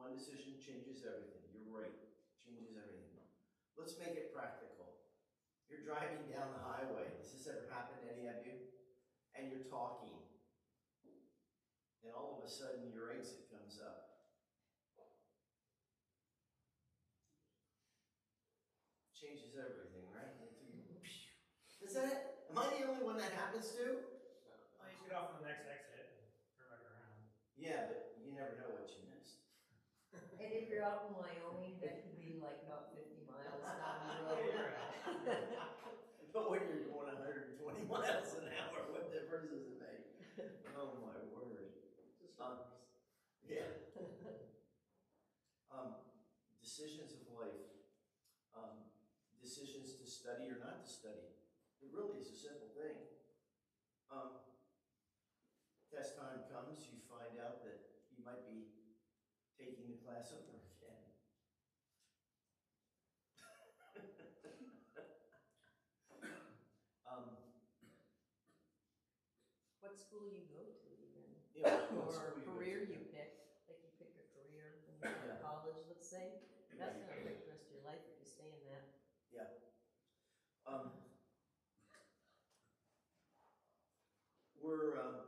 One decision changes everything. You're right. Changes everything. Let's make it practical. You're driving down the highway. Has this ever happened to any of you? And you're talking. And all of a sudden your exit comes up. Changes everything, right? Is that it? Am I the only one that happens to? Well, you get off on the next exit and turn back around. Yeah, but you never know what you missed. And if you're out in Wyoming, that could be like about 50 miles down the road. But when you're going 120 miles an hour, what difference does it make? Oh my word. Yeah. Decisions of life. Decisions to study or not to study. It really is a simple thing. Test time comes, you find out that you might be taking the class over again. What school you go to even, Yeah, or career you pick, like you pick a career when you go to college, let's say, that's going to affect the rest of your life if you stay in that. Yeah.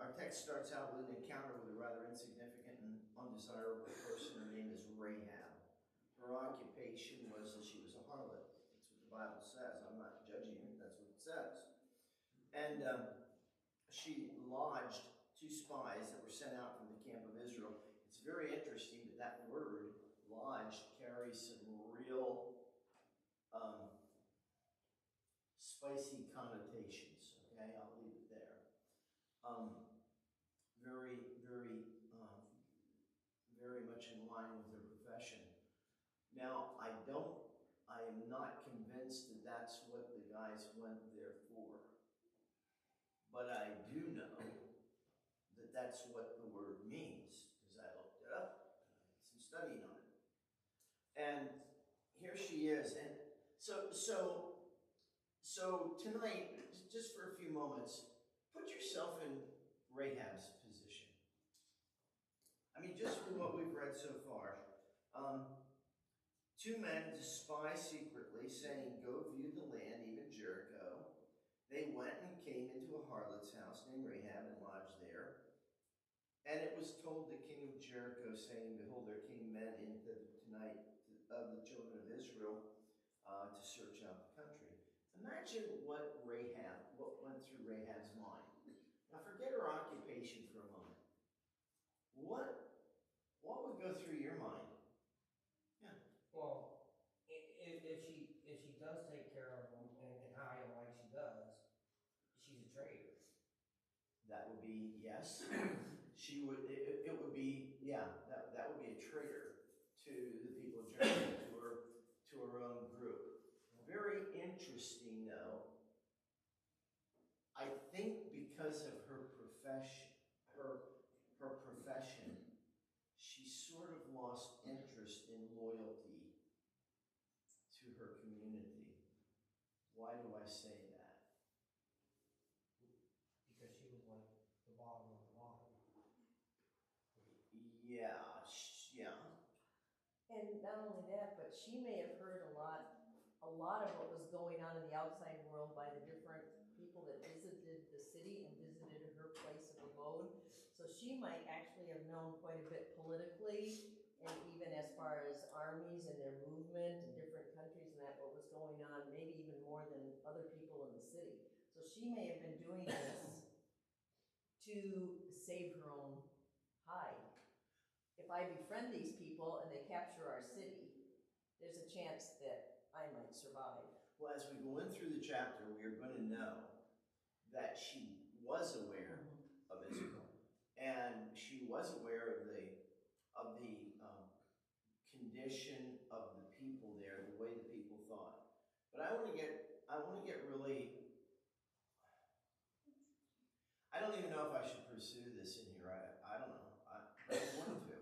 Our text starts out with an encounter with a rather insignificant and undesirable person. Her name is Rahab. Her occupation was that she was a harlot. That's what the Bible says. I'm not judging it, that's what it says. And she lodged 2 spies that were sent out from the camp of Israel. It's very interesting that that word, lodged, carries some real spicy connotations. Okay, I'll leave it there. Very much in line with their profession. Now, I am not convinced that that's what the guys went there for. But I do know that that's what the word means, because I looked it up and I did some studying on it. And here she is. And so tonight, just for a few moments, put yourself in Rahab's position. I mean, just from what we've read so far. 2 men to spy secretly, saying, "Go view the land, even Jericho." They went and came into a harlot's house named Rahab and lodged there. And it was told the king of Jericho, saying, "Behold, there came men in tonight of the children of Israel to search out the country." Imagine what went through Rahab's mind. Now forget her occupation for a moment. What would go through your mind? Yeah. Well, if she does take care of them and hide them like she does, she's a traitor. That would be, yes. She would. It would be, yeah. That would be a traitor to the people of Jericho, to her own group. Very interesting, though. I think because of her profession, she sort of lost interest in loyalty to her community. Why do I say that? Because she was like the bottom of the bottom. Yeah. And not only that, but she may have heard a lot of what was going on in the outside world by the different people that visited the city and visited her place of abode. So she might actually have known quite a bit politically, and even as far as armies and their movement in different countries and that, what was going on, maybe even more than other people in the city. So she may have been doing this to save her own hide. If I befriend these people and they capture our city, there's a chance that I might survive. Well, as we go in through the chapter, we are going to know that she was aware of Israel, and she was aware of the condition of the people there, the way the people thought. But I want to get really. I don't even know if I should pursue this in here. I don't know. I don't want to.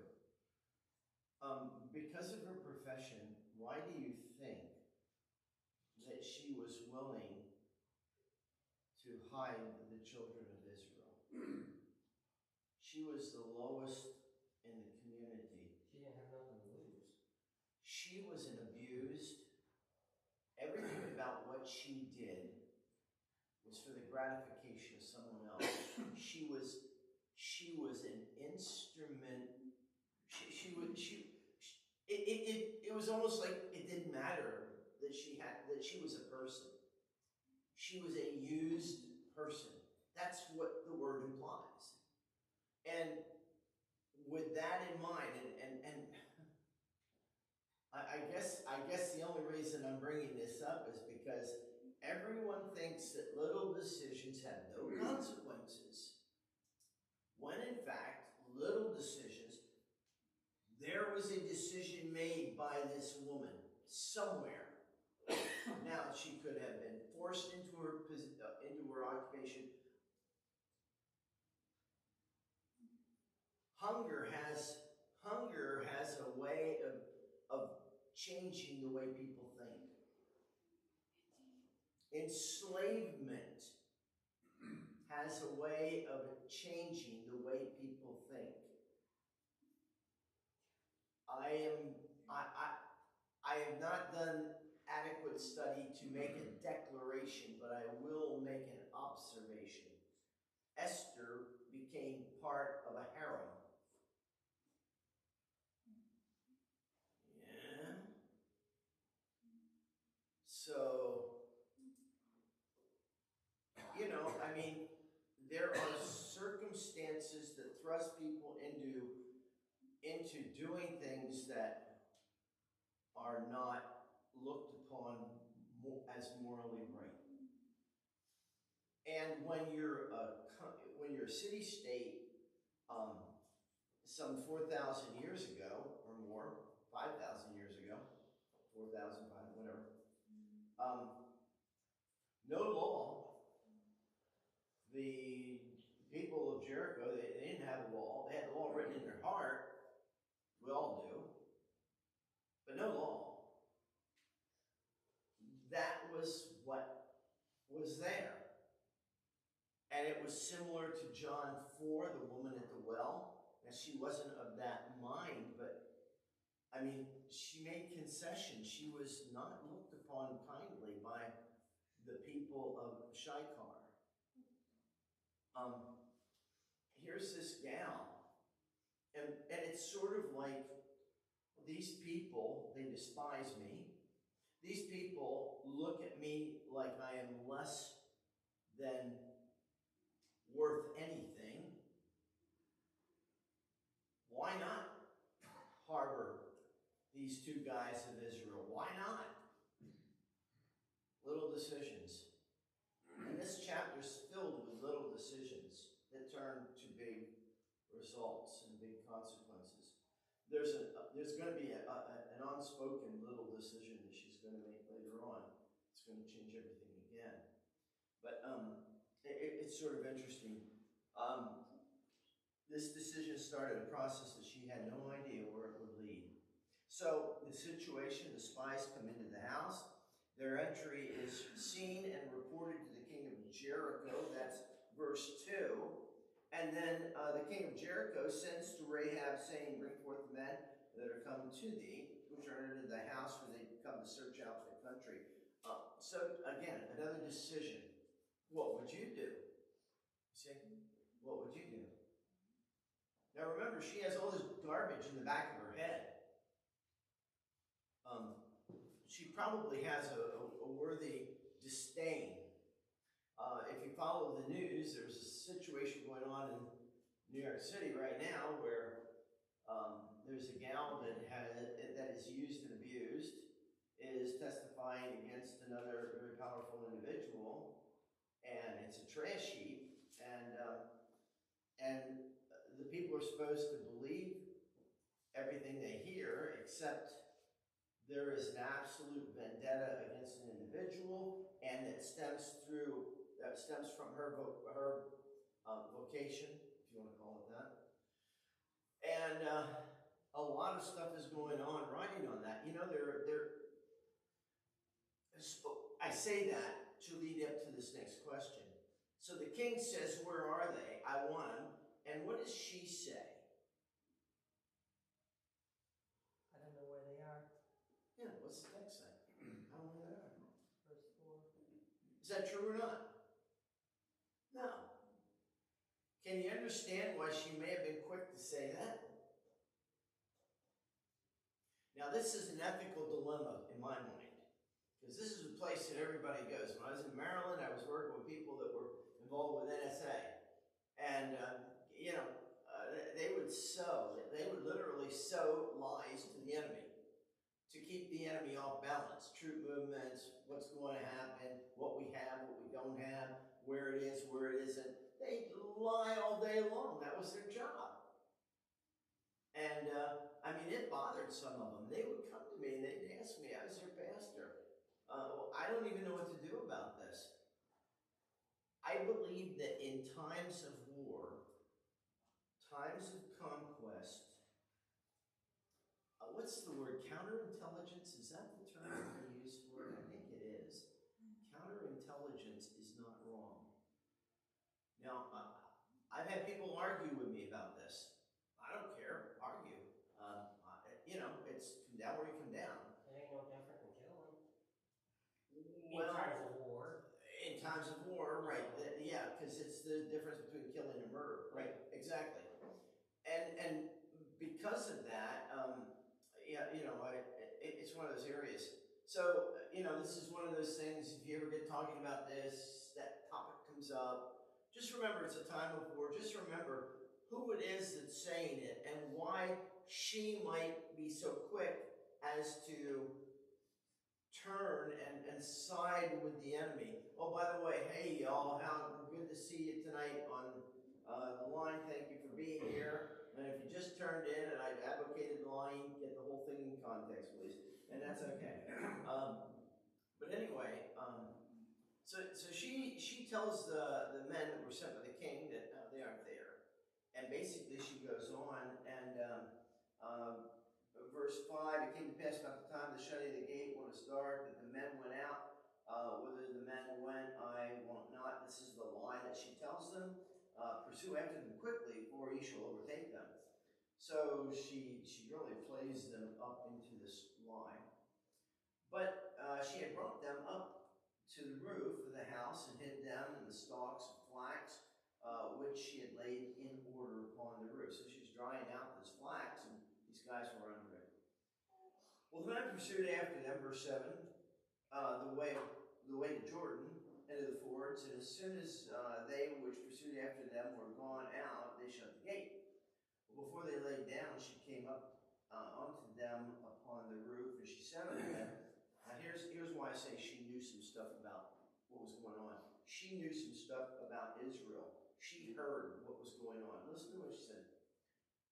Because of her profession, why do you think that she was willing to hide the children of Israel? She was the lowest in the community. She didn't have nothing to someone else. She was an instrument. It was almost like it didn't matter that she was a person. She was a used person. That's what the word implies. And with that in mind, and I guess the only reason I'm bringing this up is because everyone thinks that little decisions have no consequences, when in fact, little decisions, there was a decision made by this woman somewhere. Now, she could have been forced into her occupation. Hunger has a way of changing the way people think. Enslavement has a way of changing the way people think. I have not done adequate study to make a declaration, but I will make an observation. Esther became part of a harem. Yeah. So, I mean, there are circumstances that thrust people into doing things that are not looked upon as morally right. And when you're a city-state, some 4,000 years ago or more, 5,000 years ago, 4,000, whatever, no law. The people of Jericho, they didn't have a law. They had the law written in their heart. We all do. But no law. That was what was there. And it was similar to John 4, the woman at the well. And she wasn't of that mind, but I mean, she made concessions. She was not looked upon kindly by the people of Sychar. Here's this gal, and it's sort of like these people, they despise me. These people look at me like I am less than worth anything. Why not harbor these two guys of Israel? Why not? Little decisions. And this chapter is filled with little decisions that turn to big results and big consequences. There's going to be an unspoken little decision that she's going to make later on. It's going to change everything again. But it's sort of interesting. This decision started a process that she had no idea where it would lead. So the situation, the spies come into the house. Their entry is seen and reported to the king of Jericho. That's verse 2. And then the king of Jericho sends to Rahab, saying, "Bring forth the men that are come to thee, which are entered into the house, for they come to search out the country." So again, another decision. What would you do? See? What would you do? Now remember, she has all this garbage in the back of her head. She probably has a worthy disdain. If you follow the news, there's a situation going on in New York City right now where there's a gal that is used and abused, is testifying against another very powerful individual, and it's a trash heap, and the people are supposed to believe everything they hear, except there is an absolute vendetta against an individual, and that stems from her vocation, if you want to call it that. And a lot of stuff is going on, riding on that. I say that to lead up to this next question. So the king says, "Where are they? I want them." And what does she say? I don't know where they are. Yeah, what's the text say? I don't know where they are. Verse 4. Is that true or not? No. Can you understand why she may have been quick to say that? Now, this is an ethical dilemma in my mind, because this is a place that everybody goes. When I was in Maryland, I was working with people that were involved with NSA, and they would literally sow lies to the enemy to keep the enemy off balance. Troop movements, what's going to happen, what we have, what we don't have, where it is, where it isn't. They lie all day long. That was their job. And it bothered some of them. They would come to me and they'd ask me, I was their pastor. I don't even know what to do about this. I believe that in times of war, times of conquest, what's the word? Counterintelligence? Is that the term that they use for it? I think it is. Counterintelligence is not wrong. Now, I've had people argue with me about this. I don't care. Argue. It's come down where you come down. It ain't no different than killing. Well, In times of war. In times of war, right? Yeah, because it's the difference between killing and murder, right? Exactly. And because of that, it's one of those areas. So this is one of those things. If you ever get talking about this, that topic comes up. Just remember, it's a time of war. Just remember who it is that's saying it and why she might be so quick as to turn and side with the enemy. Oh, by the way, hey y'all, how good to see you tonight on the line. Thank you for being here. And if you just turned in and I've advocated the line, get the whole thing in context, please. And that's okay. But anyway, so she tells the men that were sent by the king that they aren't there. And basically she goes on and verse 5, it came to pass about the time of the shutting of the gate when it was dark that the men went out. Whether the men went, I wot not. This is the lie that she tells them. Pursue after them quickly, or ye shall overtake them. So she really plays them up into this lie. But she had brought them up to the roof of the house and hid them in the stalks of flax, which she had laid in order upon the roof. So she's drying out this flax, and these guys were under it. Well, the men pursued after them, verse 7, the way to Jordan, into the fords, and as soon as they which pursued after them were gone out, they shut the gate. Well, before they laid down, she came up unto them upon the roof, and she said unto them, now here's why I say she knew some stuff about what was going on. She knew some stuff about Israel. She heard what was going on. Listen to what she said.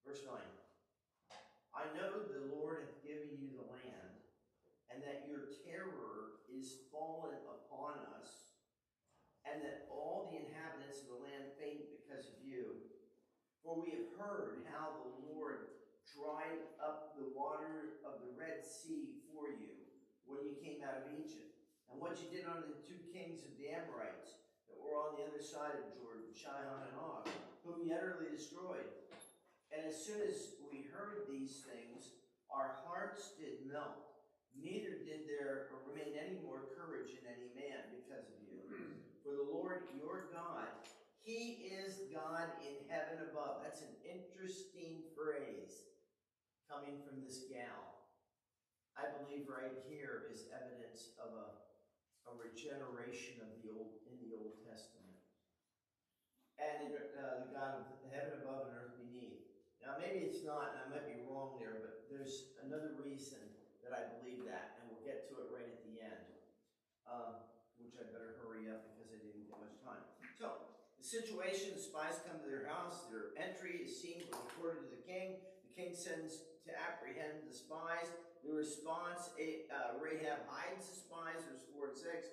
Verse 9. I know the Lord hath given you the land, and that your terror is fallen upon us, and that all the inhabitants of the land faint because of you. For we have heard how the Lord dried up the water of the Red Sea for you when you came out of Egypt, and what you did unto the two kings of the Amorites that were on the other side of Jordan, Sihon and Og, whom ye utterly destroyed. And as soon as we heard these things, our hearts did melt. Neither did there remain any more courage in any man because of you. For the Lord your God, he is God in heaven above. That's an interesting phrase coming from this gal. I believe right here is evidence of a regeneration of the Old Testament. And in the God of the heaven above and earth beneath. Now maybe it's not, and I might be wrong there, but there's another reason that I believe that, and we'll get to it right at the end, which I better hurry up because I didn't get much time. So, the situation, the spies come to their house, their entry is seen but reported to the king. The king sends to apprehend the spies. The response, Rahab hides the spies, verse 4 and 6.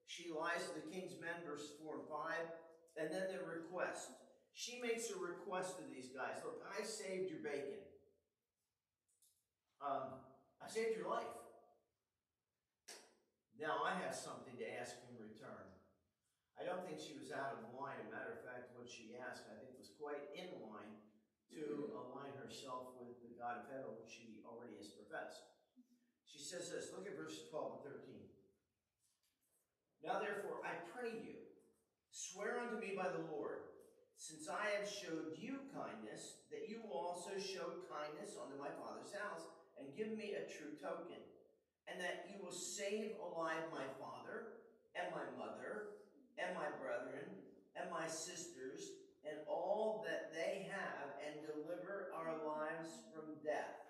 She lies to the king's men, verses 4 and 5. And then the request. She makes a request to these guys. Look, I saved your bacon. I saved your life. Now I have something to ask in return. I don't think she was out of line. As a matter of fact, what she asked, I think, was quite in line to align herself with the God of heaven, which she already has professed. She says this. Look at verses 12 and 13. Now therefore, I pray you, swear unto me by the Lord, since I have showed you kindness, that you will also show kindness unto my father's house, and give me a true token, and that you will save alive my father, and my mother, and my brethren, and my sisters, and all that they have, and deliver our lives from death.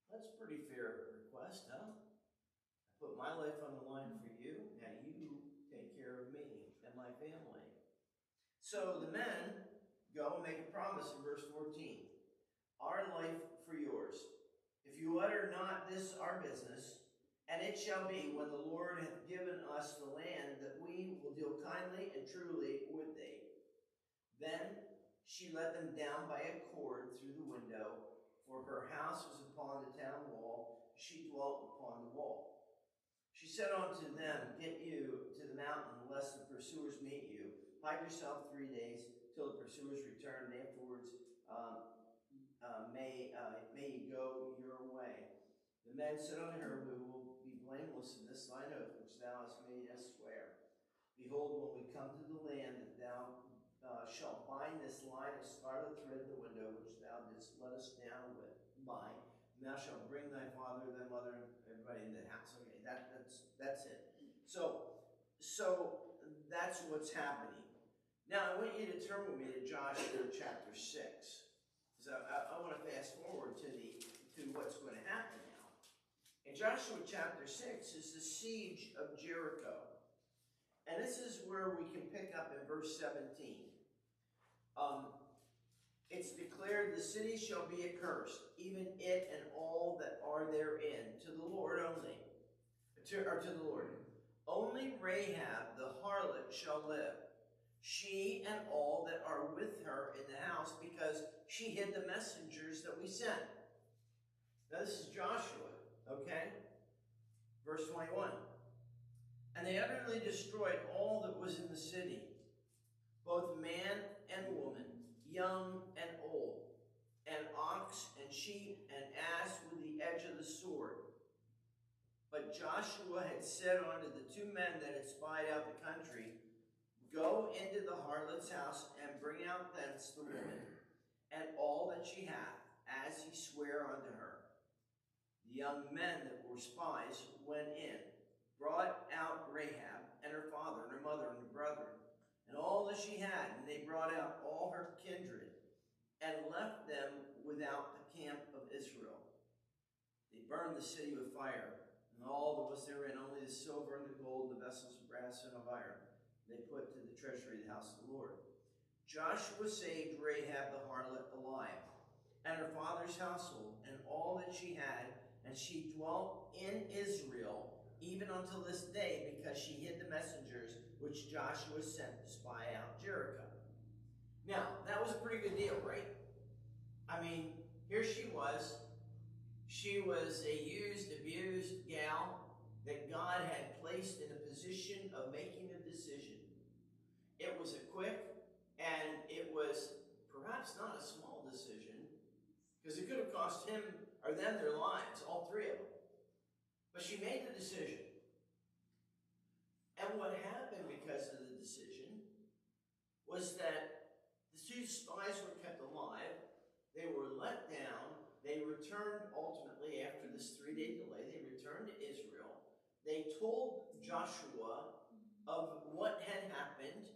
That's a pretty fair request, huh? I put my life on the line for you, now you take care of me and my family. So the men go and make a promise in verse 14. Our life for yours. If you utter not this our business, and it shall be when the Lord hath given us the land, that we will deal kindly and truly with thee. Then she let them down by a cord through the window, for her house was upon the town wall. She dwelt upon the wall. She said unto them, Get you to the mountain, lest the pursuers meet you. Hide yourself 3 days till the pursuers return, and afterwards may ye go your way. The men said unto her, We will be blameless in this thine oath, which thou hast made us swear. Behold, when we come to the land, that thou shalt bind this line of scarlet thread in the window, which thou didst let us down by, and thou shalt bring thy father, thy mother, and everybody into the house. Okay, that's it. So that's what's happening. Now I want you to turn with me to Joshua chapter 6. So I want to fast forward to what's going to happen now. In Joshua chapter 6 is the siege of Jericho. And this is where we can pick up in verse 17. It's declared, the city shall be accursed, even it and all that are therein, to the Lord only. To the Lord. Only Rahab the harlot shall live, she and all that are with her in the house, because she hid the messengers that we sent. Now this is Joshua, okay? Verse 21. And they utterly destroyed all that was in the city, both man and woman, young and old, and ox and sheep and ass with the edge of the sword. But Joshua had said unto the 2 men that had spied out the country, Go into the harlot's house, and bring out thence the woman, and all that she hath, as ye swear unto her. The young men that were spies went in, brought out Rahab, and her father, and her mother, and her brethren, and all that she had, and they brought out all her kindred, and left them without the camp of Israel. They burned the city with fire, and all that was therein, only the silver and the gold, the vessels of brass and of iron, they put to the treasury of the house of the Lord. Joshua saved Rahab the harlot alive, and her father's household, and all that she had, and she dwelt in Israel even until this day, because she hid the messengers which Joshua sent to spy out Jericho. Now, that was a pretty good deal, right? I mean, here she was. She was a used, abused gal that God had placed in a position of making a decision. It was a quick, and it was perhaps not a small decision, because it could have cost him or them their lives, all 3 of them. But she made the decision. And what happened because of the decision was that the 2 spies were kept alive. They were let down. They returned ultimately after this 3-day delay. They returned to Israel. They told Joshua of what had happened.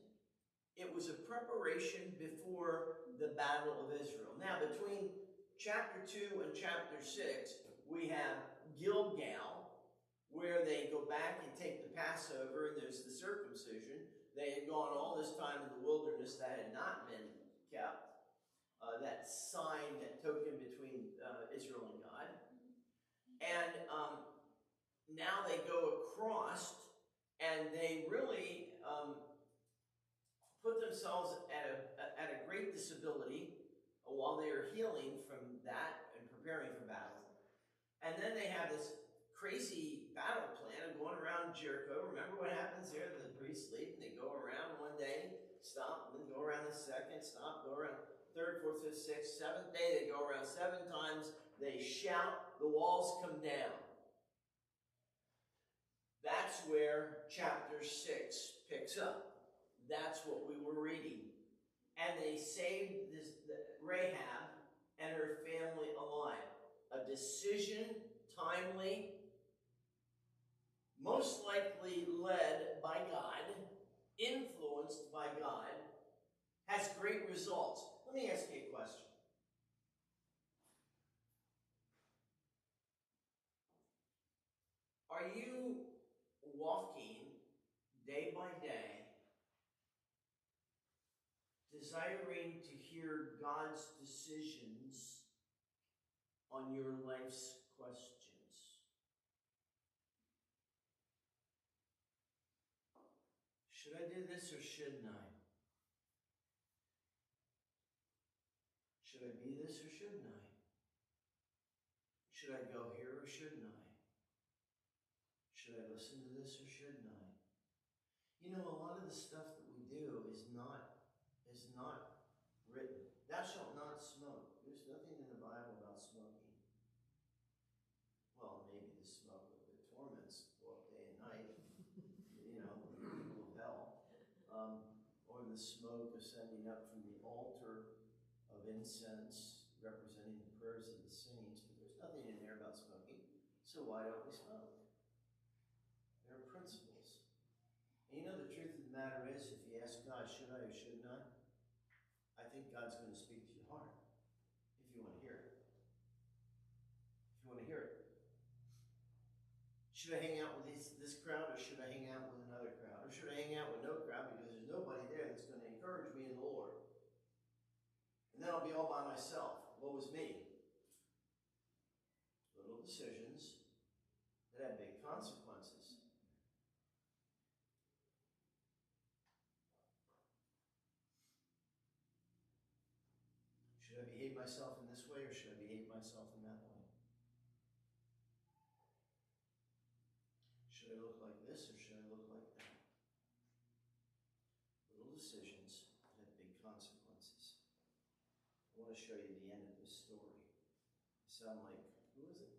It was a preparation before the battle of Israel. Now, between chapter 2 and chapter 6, we have Gilgal, where they go back and take the Passover, and there's the circumcision. They had gone all this time in the wilderness that had not been kept. That sign, that token between Israel and God. And now they go across, and they really put themselves at a great disability while they are healing from that and preparing for battle. And then they have this crazy battle plan of going around Jericho. Remember what happens here? The priests leave, and they go around one day, stop, and then go around the second, stop, go around third, fourth, fifth, sixth, seventh day. They go around 7 times. They shout, the walls come down. That's where chapter 6 picks up. That's what we were reading. and they saved Rahab and her family alive. A decision, timely, most likely led by God, influenced by God, has great results. Let me ask you a question. Are you walking day by day, desiring to hear God's decisions on your life's questions? Should I do this or shouldn't I? Should I be this or shouldn't I? Should I go here or shouldn't I? Should I listen to this or shouldn't I? You know, a lot of the stuff that we do is not written. Thou shalt not smoke. There's nothing in the Bible about smoking. Well, maybe the smoke of the torments go up day and night, you know, the people of hell. Or the smoke ascending up from the altar of incense, representing the prayers of the saints. But there's nothing in there about smoking. So why don't we smoke? There are principles. And you know, the truth of the matter is, if you ask God, should I or shouldn't I think God's going to speak to your heart, if you want to hear it. If you want to hear it. Should I hang out with this crowd, or should I hang out with another crowd? Or should I hang out with no crowd because there's nobody there that's going to encourage me in the Lord? And then I'll be all by myself. Woe is me. Little decisions that have big consequences. Should I behave myself in this way, or should I behave myself in that way? Should I look like this, or should I look like that? Little decisions that have big consequences. I want to show you the end of this story. You sound like, who is it?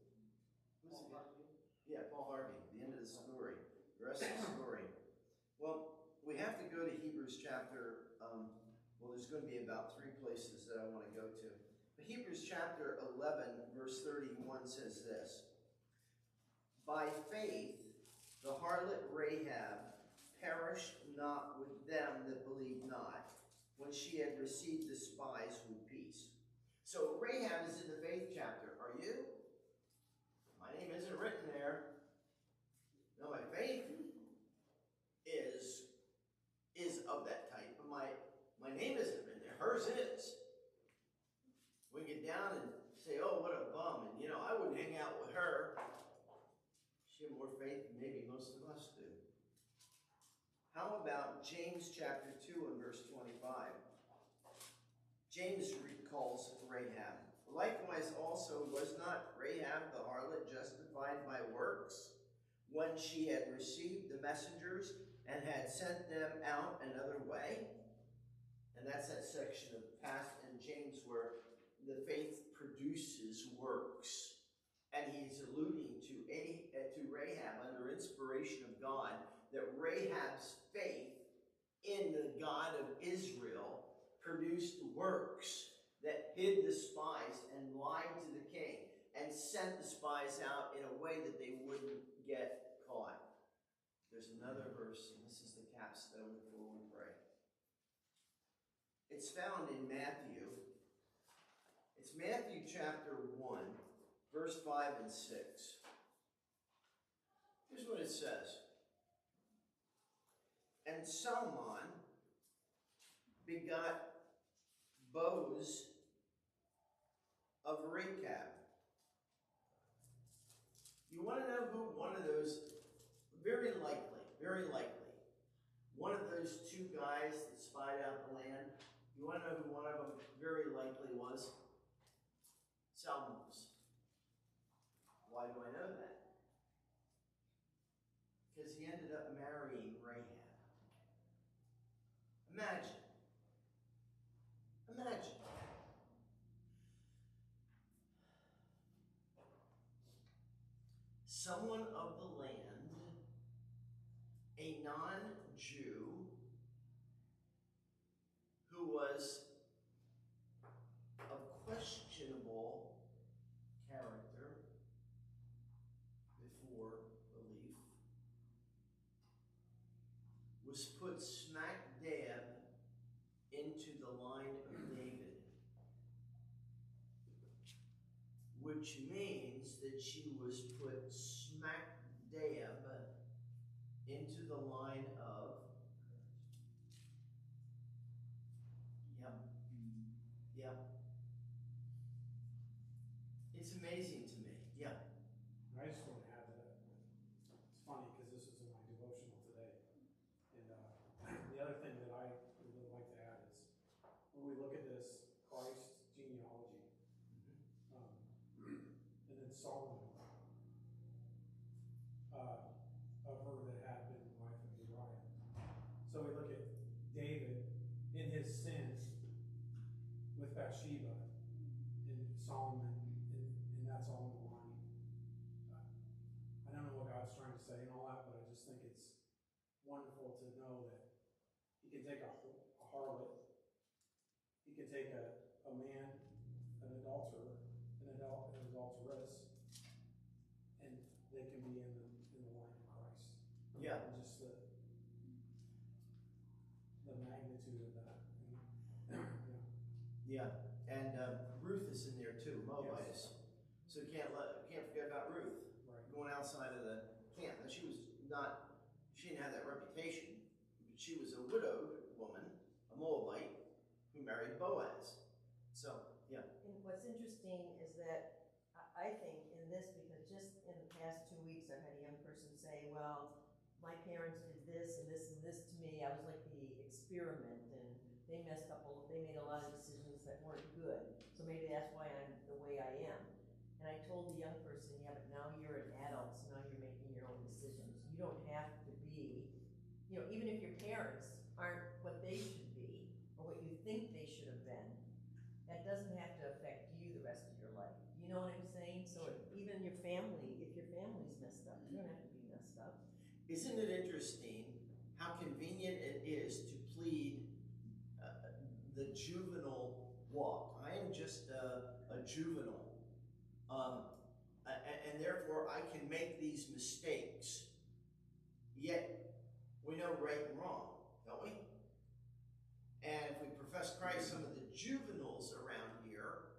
Who's it? Yeah, Paul Harvey. The end of the story. The rest of the story. Well, we have to go to Hebrews chapter, well, there's going to be about 3 places that I want to go to. But Hebrews chapter 11, verse 31 says this. By faith, the harlot Rahab perished not with them that believed not, when she had received the spies with peace. So Rahab is in the faith chapter. Are you? My name isn't written there. No, my faith is of that type, but my name isn't written there. Hers is. We get down and say, oh, what a bum. And, you know, I wouldn't hang out with her. She had more faith than maybe most of us do. How about James chapter 2 and verse 25? James recalls Rahab. Likewise also was not Rahab the harlot justified by works when she had received the messengers and had sent them out another way? And that's that section of past in James where the faith produces works. And he's alluding to Rahab under inspiration of God, that Rahab's faith in the God of Israel produced works that hid the spies and lied to the king and sent the spies out in a way that they wouldn't get caught. There's another verse, and this is the capstone before we pray. It's found in Matthew. It's Matthew chapter 1, verse 5 and 6. Here's what it says. And Salmon begot Boaz of Rechab. You want to know who one of those, very likely, one of those 2 guys that spied out the land, you want to know who one of them very likely was? Salmon was. Why do I know that? Because he ended up marrying Rahab. Imagine. Someone of the land, a non-Jew, who was of questionable character before belief, was put smack dab into the line of David, which means that she was put smack dab into the line of, yep. It's amazing to me, yeah. I just want to add that it's funny because this was in my devotional today. And the other thing that I would like to add is when we look at this Christ genealogy, and then Solomon, of her that had been the wife of Uriah. So we look at David in his sin with Bathsheba, and Solomon, and that's all in the line. I don't know what God's trying to say and all that, but I just think it's wonderful to know that he can take a harlot, he can take a man, an adulterer, an adulteress, and they can be in the line of Christ. Yeah. And just the magnitude of that. And, Yeah, and Ruth is in there too, Moabite. Yes. So you can't forget about Ruth. Right. Going outside of the camp. Now she didn't have that reputation, but she was a widowed woman, a Moabite, who married Boaz. So, yeah. And what's interesting is that I think in this, because just in the past 2 weeks, I've had a young person say, well, my parents did this and this and this to me. I was like the experiment, and they made a lot of decisions that weren't good. So maybe that's why I'm the way I am. And I told the young person, yeah, but now you're an adult, so now you're making your own decisions. You don't have to be, even if your parents aren't what they should be, or what you think they should have been, that doesn't have to affect you the rest of your life. You know what I'm saying? So even your family, if your family's messed up, you don't have to be messed up. Isn't it interesting how convenient it is to plead the juvenile walk? I am just a juvenile. And therefore I can make these mistakes. Yet we know right and wrong, don't we? And if we profess Christ, some of the juveniles around here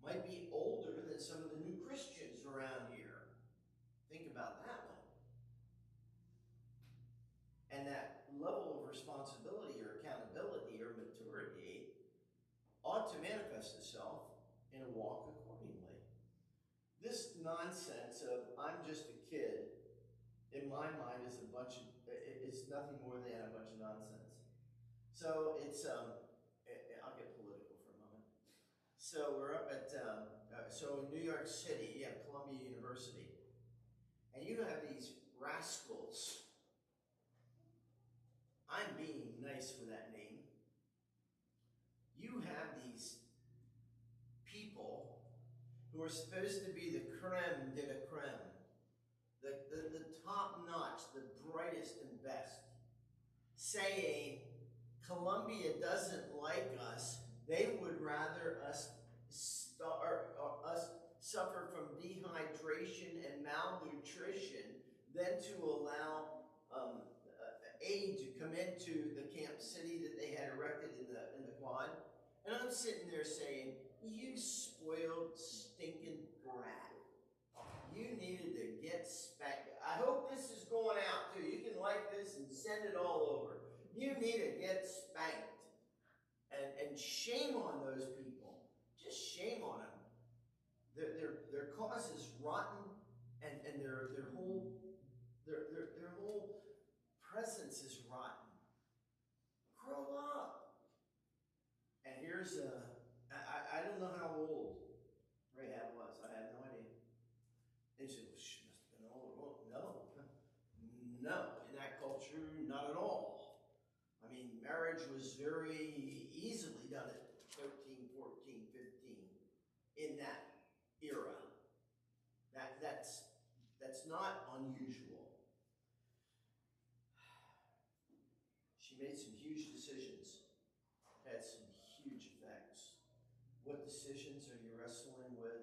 might be older than some of the new Christians around here. Think about that one. And that level of responsibility or accountability or maturity ought to manifest itself in a walk accordingly. This nonsense of I'm just a kid, in my mind is it's nothing more than a bunch of nonsense. So it's, I'll get political for a moment. So we're up at, so in New York City, you have Columbia University, and you have these rascals. I'm being nice with that name. You have these people who are supposed to be the creme de la creme, the top notch, the brightest and best, saying Columbia doesn't like us. They would rather us suffer from dehydration and malnutrition than to allow aid to come into the camp city that they had erected in the quad. And I'm sitting there saying, you spoiled, stinking brat. You needed to get spanked. I hope this is going out too. You can like this and send it all over. You need to get spanked. And shame on those people. Just shame on them. Their cause is rotten, and their whole presence is rotten. Grow up. And here's I don't know how old Rahab was. I have no idea. And she said, well, she must have been old. No, in that culture, not at all. I mean, marriage was very easily done at 13, 14, 15 in that era. That's not unusual. She made some huge decisions, had some What decisions are you wrestling with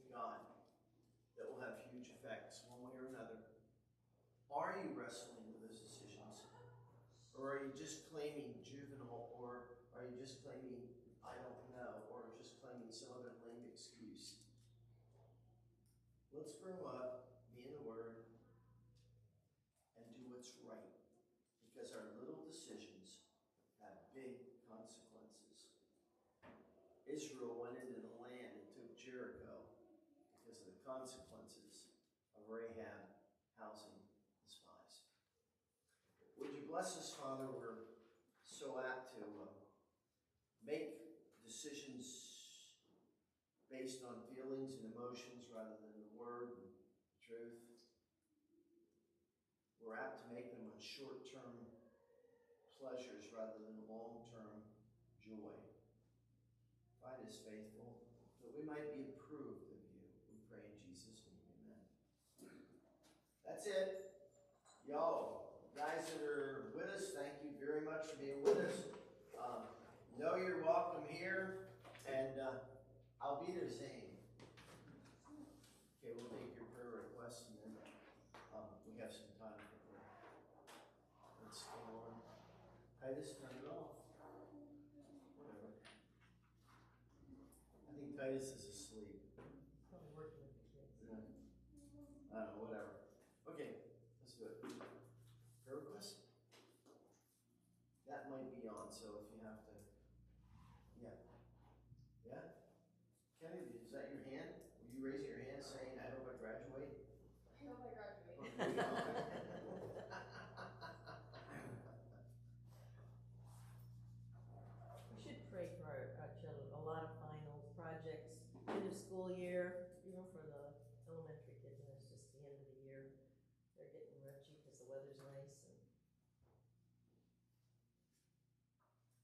God that will have huge effects one way or another? Are you wrestling with those decisions? Or are you just claiming juvenile, or are you just claiming I don't know, or just claiming some other lame excuse? Let's grow up, be in the Word, and do what's right. Because our little decisions have big consequences. Israel went into the land and took Jericho because of the consequences of Rahab housing the spies. Would you bless us, Father? We're so apt to make decisions based on feelings and emotions rather than the Word and the truth. We're apt to make them on short-term pleasures rather than long-term joy. Find us faithful, that we might be approved of you. We pray in Jesus' name, amen. That's it. Y'all, guys that are with us, thank you very much for being with us. Know you're welcome here, and I'll be there saying. Okay, we'll take your prayer requests, and then we have some time for prayer. Let's go on. Titus, turn it off. Whatever. I think Titus is asleep. Probably working with the kids. Yeah. I don't know, whatever. Okay, let's do it. Prayer request? That might be on, so if you have to. Yeah. Yeah? Kenny, is that your hand? Were you raising your hand saying, I hope I graduate? I hope I graduate. We should pray for our children. A lot of finals, projects, end of school year, even for the elementary kids, and it's just the end of the year. They're getting wretchy because the weather's nice. And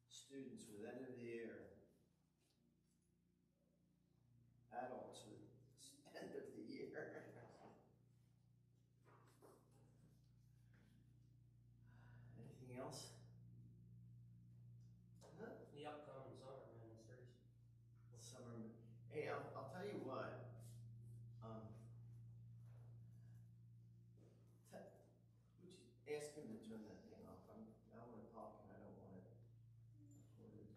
Students with end of the year. Adults with end of the year. Anything else? Huh? The upcoming summer ministers. Summer. Hey, I'll tell you what. Would you ask him to turn that thing off? I want to talk and I don't want it recorded.